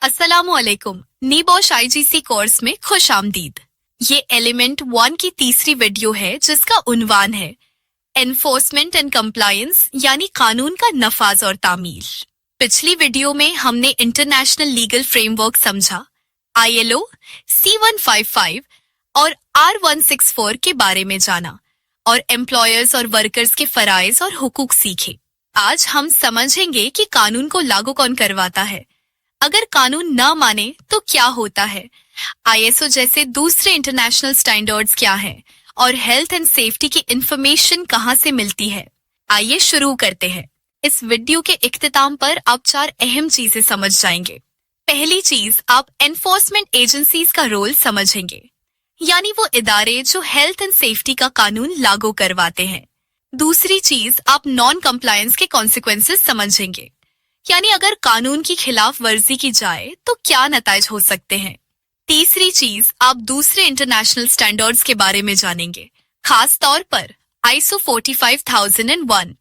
अस्सलामुअलैकुम। नीबॉश IGC course में खुश आमदीद। ये एलिमेंट 1 की तीसरी वीडियो है जिसका उन्वान है एनफोर्समेंट एंड कंप्लायंस यानी कानून का नफाज और तामील। पिछली वीडियो में हमने इंटरनेशनल लीगल फ्रेमवर्क समझा, ILO, C155 और R164 के बारे में जाना और एम्प्लॉयर्स और वर्कर्स के फराइज और हुकूक सीखे। आज हम समझेंगे कि कानून को लागू कौन करवाता है, अगर कानून न माने तो क्या होता है, ISO जैसे दूसरे इंटरनेशनल स्टैंडर्ड्स क्या हैं और हेल्थ एंड सेफ्टी की इंफॉर्मेशन कहां से मिलती है। आइए शुरू करते हैं। इस वीडियो के इख्तिताम पर आप 4 अहम चीजें समझ जाएंगे। पहली चीज, आप एनफोर्समेंट एजेंसीज का रोल समझेंगे, यानी वो इदारे जो हेल्थ एंड सेफ्टी का कानून लागू करवाते हैं। दूसरी चीज, आप नॉन कंप्लायंस के कॉन्सिक्वेंसेस समझेंगे, यानी अगर कानून की खिलाफ वर्जी की जाए तो क्या नताइज हो सकते हैं। तीसरी चीज, आप दूसरे इंटरनेशनल स्टैंडर्ड्स के बारे में जानेंगे, खास तौर पर ISO 45001।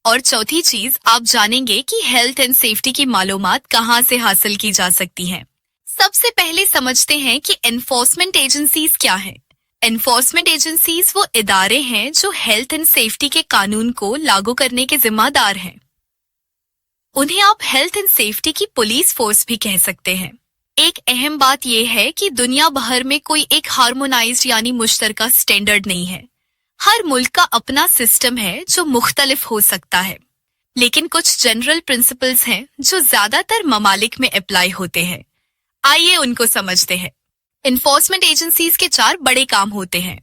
और चौथी चीज, आप जानेंगे कि हेल्थ एंड सेफ्टी की मालूमात कहां से हासिल की जा सकती हैं। सबसे पहले समझते हैं कि एनफोर्समेंट एजेंसीज क्या है। एनफोर्समेंट एजेंसीज वो इदारे हैं जो हेल्थ एंड सेफ्टी के कानून को लागू करने के जिम्मेदार हैं। उन्हें आप हेल्थ एंड सेफ्टी की पुलिस फोर्स भी कह सकते हैं। एक अहम बात यह है कि दुनिया भर में कोई एक हार्मोनाइज्ड यानी मुश्तरका स्टैंडर्ड नहीं है। हर मुल्क का अपना सिस्टम है जो मुख्तलिफ हो सकता है, लेकिन कुछ जनरल प्रिंसिपल्स हैं जो ज्यादातर ममालिक में अप्लाई होते हैं। आइए उनको समझते हैं। इन्फोर्समेंट एजेंसीज के 4 बड़े काम होते हैं।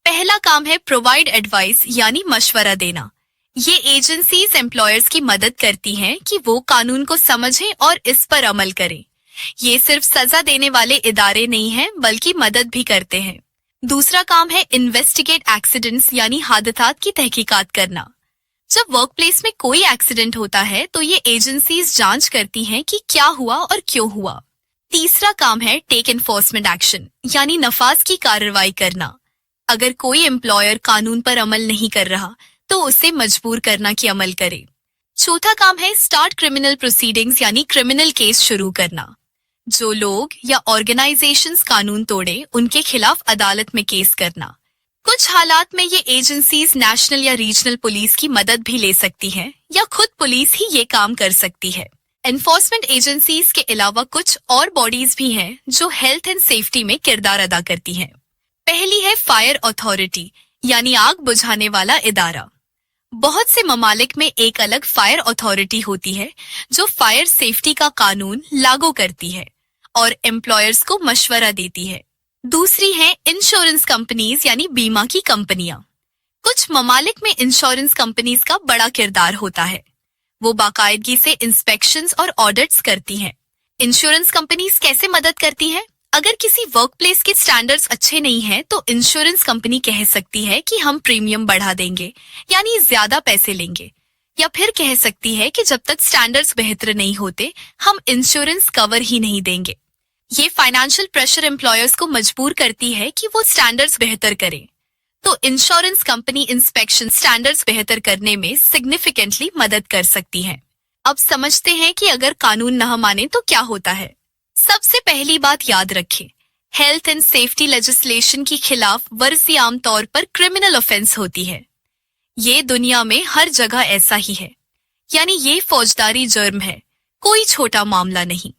पहला काम है प्रोवाइड एडवाइस यानी मशवरा देना। ये एजेंसीज एम्प्लॉयर्स की मदद करती हैं कि वो कानून को समझें और इस पर अमल करें। ये सिर्फ सजा देने वाले इदारे नहीं हैं, बल्कि मदद भी करते हैं। दूसरा काम है इन्वेस्टिगेट एक्सीडेंट्स यानी हादसात की तहकीकात करना। जब वर्क प्लेस में कोई एक्सीडेंट होता है तो ये एजेंसीज जांच करती हैं कि क्या हुआ और क्यों हुआ। तीसरा काम है टेक एनफोर्समेंट एक्शन यानी नफाज की कार्रवाई करना। अगर कोई एम्प्लॉयर कानून पर अमल नहीं कर रहा तो उसे मजबूर करना कि अमल करे। चौथा काम है स्टार्ट क्रिमिनल प्रोसीडिंग्स यानी क्रिमिनल केस शुरू करना। जो लोग या ऑर्गेनाइजेशंस कानून तोड़े उनके खिलाफ अदालत में केस करना। कुछ हालात में ये एजेंसीज नेशनल या रीजनल पुलिस की मदद भी ले सकती हैं या खुद पुलिस ही ये काम कर सकती है। एनफोर्समेंट एजेंसीज के अलावा कुछ और बॉडीज भी हैं जो हेल्थ एंड सेफ्टी में किरदार अदा करती हैं। पहली है फायर अथॉरिटी यानी आग बुझाने वाला इदारा। बहुत से ममालिक में एक अलग फायर अथॉरिटी होती है जो फायर सेफ्टी का कानून लागू करती है और एम्प्लॉयर्स को मशवरा देती है। दूसरी है इंश्योरेंस कंपनीज यानी बीमा की कंपनियां। कुछ ममालिक में इंश्योरेंस कंपनीज का बड़ा किरदार होता है। वो बाकायदगी से इंस्पेक्शंस और ऑडिट्स करती हैं। इंश्योरेंस कंपनीज कैसे मदद करती हैं? अगर किसी वर्क प्लेस के स्टैंडर्ड्स अच्छे नहीं हैं तो इंश्योरेंस कंपनी कह सकती है कि हम प्रीमियम बढ़ा देंगे यानी ज्यादा पैसे लेंगे, या फिर कह सकती है कि जब तक स्टैंडर्ड्स बेहतर नहीं होते हम इंश्योरेंस कवर ही नहीं देंगे। ये फाइनेंशियल प्रेशर एम्प्लॉयर्स को मजबूर करती है कि वो स्टैंडर्ड्स बेहतर करें, तो इंश्योरेंस कंपनी इंस्पेक्शन स्टैंडर्ड्स बेहतर करने में सिग्निफिकेंटली मदद कर सकती है। अब समझते हैं कि अगर कानून न माने तो क्या होता है। सबसे पहली बात याद रखें, हेल्थ एंड सेफ्टी लेजिस्लेशन की खिलाफ वर्जी आमतौर पर क्रिमिनल ऑफेंस होती है। ये दुनिया में हर जगह ऐसा ही है, यानी ये फौजदारी जुर्म है, कोई छोटा मामला नहीं।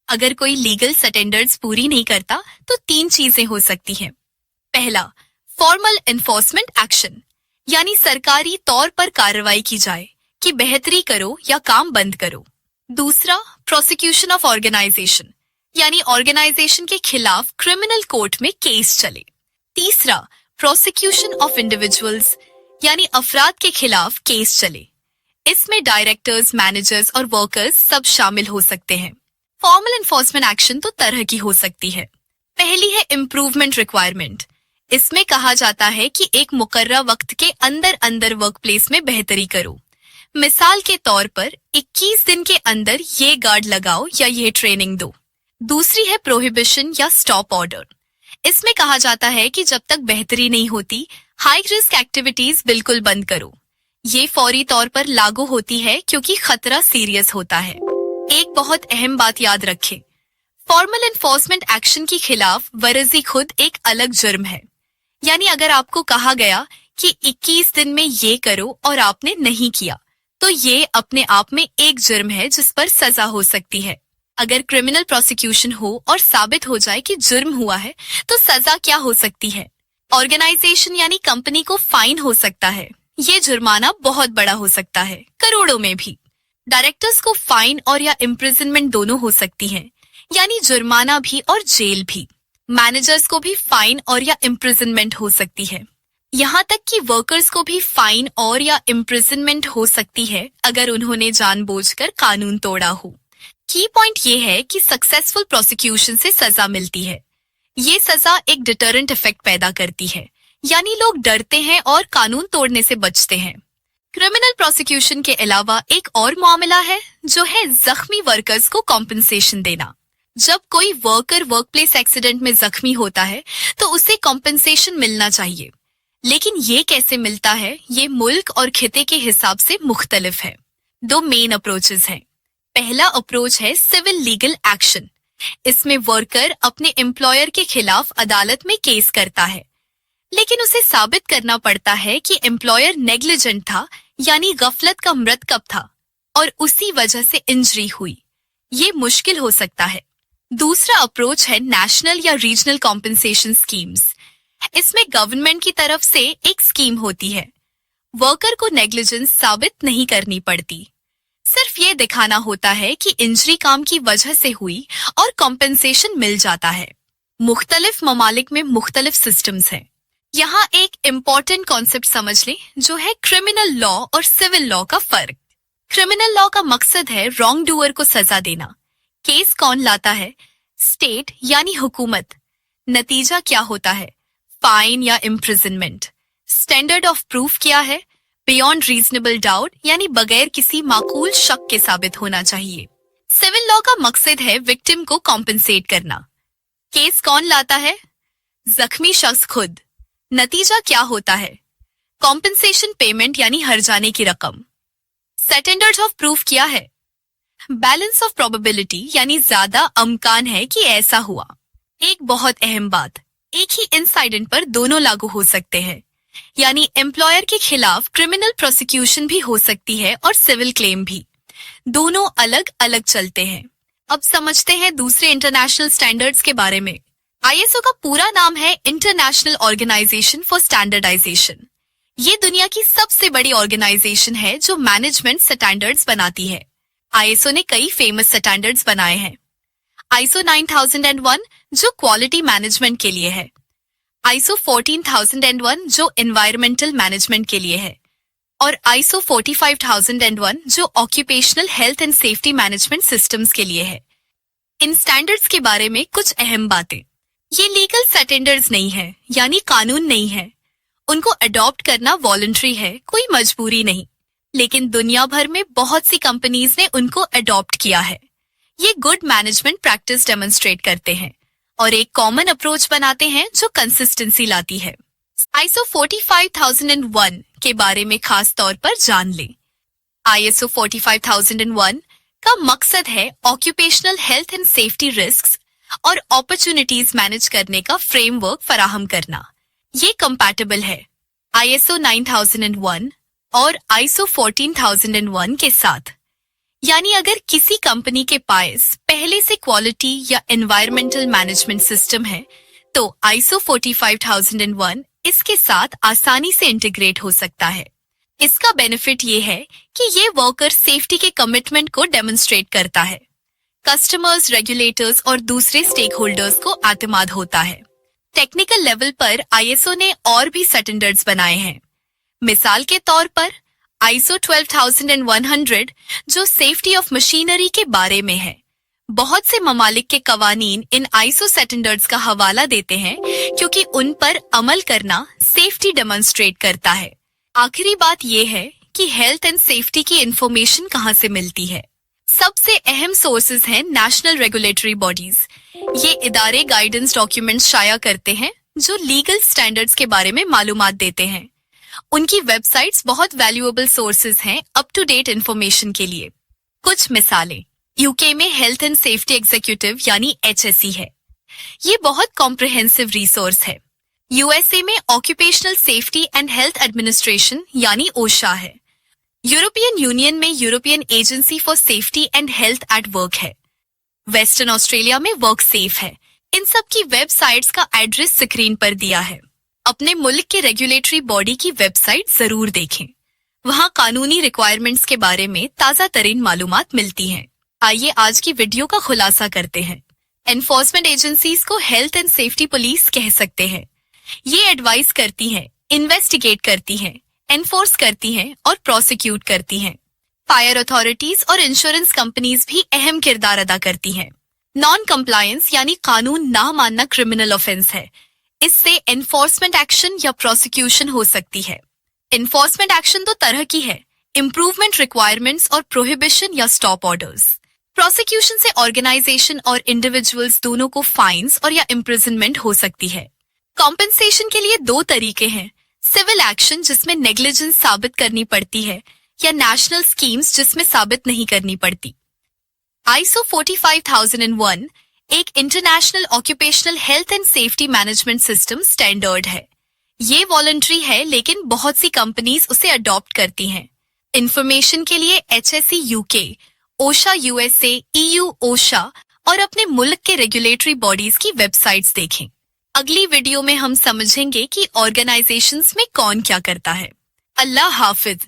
अगर कोई लीगल स्टैंडर्ड्स पूरी नहीं करता तो 3 चीजें हो सकती हैं। पहला, फॉर्मल एनफोर्समेंट एक्शन यानी सरकारी तौर पर कार्रवाई की जाए कि बेहतरी करो या काम बंद करो। दूसरा, प्रोसिक्यूशन ऑफ ऑर्गेनाइजेशन यानी ऑर्गेनाइजेशन के खिलाफ क्रिमिनल कोर्ट में केस चले। तीसरा, प्रोसिक्यूशन ऑफ इंडिविजुअल्स यानी अफराद के खिलाफ केस चले। इसमें डायरेक्टर्स, मैनेजर्स और वर्कर्स सब शामिल हो सकते हैं। फॉर्मल एनफोर्समेंट एक्शन तो तरह की हो सकती है। पहली है इम्प्रूवमेंट रिक्वायरमेंट। इसमें कहा जाता है कि एक मुकर्रा वक्त के अंदर अंदर वर्क प्लेस में बेहतरी करो। मिसाल के तौर पर 21 दिन के अंदर ये गार्ड लगाओ या ये ट्रेनिंग दो। दूसरी है प्रोहिबिशन या स्टॉप ऑर्डर। इसमें कहा जाता है कि जब तक बेहतरी नहीं होती हाई रिस्क एक्टिविटीज बिल्कुल बंद करो। ये फौरी तौर पर लागू होती है क्योंकि खतरा सीरियस होता है। एक बहुत अहम बात याद रखें, फॉर्मल एनफोर्समेंट एक्शन के खिलाफ वर्जी खुद एक अलग जुर्म है। यानी अगर आपको कहा गया कि 21 दिन में ये करो और आपने नहीं किया, तो ये अपने आप में एक जुर्म है जिस पर सजा हो सकती है। अगर क्रिमिनल प्रोसिक्यूशन हो और साबित हो जाए कि जुर्म हुआ है, तो सजा क्या हो सकती है? ऑर्गेनाइजेशन यानी कंपनी को फाइन हो सकता है। ये जुर्माना बहुत बड़ा हो सकता है, करोड़ों में भी। डायरेक्टर्स को फाइन और या इम्प्रिजनमेंट दोनों हो सकती है, यानी जुर्माना भी और जेल भी। मैनेजर्स को भी फाइन और या इम्प्रिजनमेंट हो सकती है। यहाँ तक कि वर्कर्स को भी फाइन और या इम्प्रिजनमेंट हो सकती है अगर उन्होंने जानबूझकर कानून तोड़ा हो। की पॉइंट ये है कि सक्सेसफुल प्रोसिक्यूशन से सजा मिलती है। ये सजा एक डिटरेंट इफेक्ट पैदा करती है, यानी लोग डरते हैं और कानून तोड़ने से बचते हैं। क्रिमिनल प्रोसिक्यूशन के अलावा एक और मामला है जो है जख्मी वर्कर्स को कॉम्पेंसेशन देना। जब कोई वर्कर वर्कप्लेस एक्सीडेंट में जख्मी होता है तो उसे कॉम्पेंसेशन मिलना चाहिए, लेकिन ये कैसे मिलता है ये मुल्क और खिते के हिसाब से मुख्तलिफ है। दो मेन अप्रोचेस हैं। पहला अप्रोच है सिविल लीगल एक्शन। इसमें वर्कर अपने एम्प्लॉयर के खिलाफ अदालत में केस करता है, लेकिन उसे साबित करना पड़ता है कि एम्प्लॉयर नेग्लिजेंट था, यानी गफलत का मृतकब था और उसी वजह से इंजरी हुई। ये मुश्किल हो सकता है। दूसरा अप्रोच है नेशनल या रीजनल कॉम्पेंसेशन स्कीम्स। इसमें गवर्नमेंट की तरफ से एक स्कीम होती है। वर्कर को नेग्लिजेंस साबित नहीं करनी पड़ती, सिर्फ ये दिखाना होता है कि इंजरी काम की वजह से हुई और कॉम्पेंसेशन मिल जाता है। मुख्तलिफ ममालिक में मुख्तलिफ सिस्टम्स हैं। यहाँ एक इम्पॉर्टेंट कॉन्सेप्ट समझ लें जो है क्रिमिनल लॉ और सिविल लॉ का फर्क। क्रिमिनल लॉ का मकसद है रॉन्ग डूअर को सजा देना। केस कौन लाता है? स्टेट यानी हुकूमत। नतीजा क्या होता है? फाइन या इम्प्रिजनमेंट। स्टैंडर्ड ऑफ प्रूफ क्या है? बियॉन्ड रीजनेबल डाउट, यानी बगैर किसी माकूल शक के साबित होना चाहिए। सिविल लॉ का मकसद है विक्टिम को कॉम्पेंसेट करना। केस कौन लाता है? जख्मी शख्स खुद। नतीजा क्या होता है? कॉम्पेंसेशन पेमेंट यानी हर्जाने की रकम। स्टैंडर्ड ऑफ प्रूफ क्या है? बैलेंस ऑफ प्रोबेबिलिटी, यानी ज्यादा अमकान है कि ऐसा हुआ। एक बहुत अहम बात, एक ही इंसिडेंट पर दोनों लागू हो सकते हैं, यानी एम्प्लॉयर के खिलाफ क्रिमिनल प्रोसिक्यूशन भी हो सकती है और सिविल क्लेम भी। दोनों अलग अलग चलते हैं। अब समझते हैं दूसरे इंटरनेशनल स्टैंडर्ड्स के बारे में। आईएसओ का पूरा नाम है इंटरनेशनल ऑर्गेनाइजेशन फॉर स्टैंडर्डाइजेशन। ये दुनिया की सबसे बड़ी ऑर्गेनाइजेशन है जो मैनेजमेंट स्टैंडर्ड्स बनाती है। आईएसओ ने कई फेमस स्टैंडर्ड्स बनाए हैं। आईएसओ 9001 जो क्वालिटी मैनेजमेंट के लिए है, आईएसओ 14001 जो एनवायरमेंटल मैनेजमेंट के लिए है, और आईएसओ 45001 जो occupational health and safety management systems के लिए है। इन स्टैंडर्ड्स के बारे में कुछ अहम बातें। ये लीगल स्टैंडर्ड्स नहीं है, यानी कानून नहीं है। उनको अडॉप्ट करना वॉलंटरी है, कोई मजबूरी नहीं। लेकिन दुनिया भर में बहुत सी कंपनीज ने उनको अडॉप्ट किया है। ये गुड मैनेजमेंट प्रैक्टिस डेमोन्स्ट्रेट करते हैं और एक कॉमन अप्रोच बनाते हैं जो कंसिस्टेंसी लाती है। आईएसओ 45001 के बारे में खास तौर पर जान लें। आईएसओ 45001 का मकसद है occupational health and safety risks और अपॉर्चुनिटीज मैनेज करने का फ्रेमवर्क फराहम करना। ये कंपैटिबल है आईएसओ 9001 और आईएसओ 14001 के साथ। यानी अगर किसी कंपनी के पास पहले से क्वालिटी या एनवायरमेंटल मैनेजमेंट सिस्टम है तो आईएसओ 45001 इसके साथ आसानी से इंटीग्रेट हो सकता है। इसका बेनिफिट ये है कि ये वर्कर सेफ्टी के कमिटमेंट को डेमोन्स्ट्रेट करता है। कस्टमर्स, रेगुलेटर्स और दूसरे स्टेक होल्डर्स को एतमाद होता है। टेक्निकल लेवल पर आईएसओ ने और भी स्टैंडर्ड्स बनाए हैं। मिसाल के तौर पर आईएसओ 12100 जो सेफ्टी ऑफ मशीनरी के बारे में है। बहुत से ममालिक के कवानीन इन आईएसओ स्टैंडर्ड्स का हवाला देते हैं क्योंकि उन पर अमल करना सेफ्टी डेमोन्स्ट्रेट करता है। आखिरी बात यह है कि हेल्थ एंड सेफ्टी की इंफॉर्मेशन कहाँ से मिलती है। सबसे अहम सोर्सेज हैं नेशनल रेगुलेटरी बॉडीज। ये इदारे गाइडेंस डॉक्यूमेंट्स शाया करते हैं जो लीगल स्टैंडर्ड्स के बारे में मालूमात देते हैं। उनकी वेबसाइट्स बहुत वैल्यूएबल सोर्सेज हैं अप टू डेट इंफॉर्मेशन के लिए। कुछ मिसालें, यूके में हेल्थ एंड सेफ्टी एग्जीक्यूटिव यानी HSE है। ये बहुत कॉम्प्रिहेंसिव रिसोर्स है। यूएसए में occupational safety and health administration यानी ओशा है। यूरोपियन यूनियन में European agency for safety and health at work है। वेस्टर्न ऑस्ट्रेलिया में वर्क सेफ है। इन सब की वेबसाइट्स का एड्रेस स्क्रीन पर दिया है। अपने मुल्क के रेगुलेटरी बॉडी की वेबसाइट जरूर देखें। वहां कानूनी रिक्वायरमेंट्स के बारे में ताजा तरीन मालूमात मिलती हैं। आइए आज की वीडियो का खुलासा करते हैं। एनफोर्समेंट एजेंसीज को हेल्थ एंड सेफ्टी पुलिस कह सकते हैं। ये एडवाइस करती हैं, इन्वेस्टिगेट करती हैं, एनफोर्स करती हैं और प्रोसिक्यूट करती हैं। फायर अथॉरिटीज और इंश्योरेंस कंपनीज भी अहम किरदार अदा करती हैं। नॉन कंप्लायंस यानी कानून ना मानना क्रिमिनल ऑफेंस है। इससे एनफोर्समेंट एक्शन या प्रोसिक्यूशन हो सकती है। एनफोर्समेंट एक्शन दो तरह की है, इम्प्रूवमेंट रिक्वायरमेंट्स और प्रोहिबिशन या स्टॉप ऑर्डर्स। प्रोसिक्यूशन से ऑर्गेनाइजेशन और इंडिविजुअल्स दोनों को फाइन्स और या इम्प्रिजनमेंट हो सकती है। कॉम्पेंसेशन के लिए दो तरीके हैं, सिविल एक्शन जिसमें नेग्लिजेंस साबित करनी पड़ती है या नेशनल स्कीम्स जिसमें साबित नहीं करनी पड़ती। ISO 45001 एक international occupational health and safety management system standard है। ये वॉलंटरी है लेकिन बहुत सी कंपनीज उसे अडॉप्ट करती हैं। इंफॉर्मेशन के लिए HSE UK, OSHA USA, EU OSHA और अपने मुल्क के रेगुलेटरी बॉडीज की वेबसाइट्स देखें। अगली वीडियो में हम समझेंगे कि ऑर्गेनाइजेशंस में कौन क्या करता है। अल्लाह हाफिज।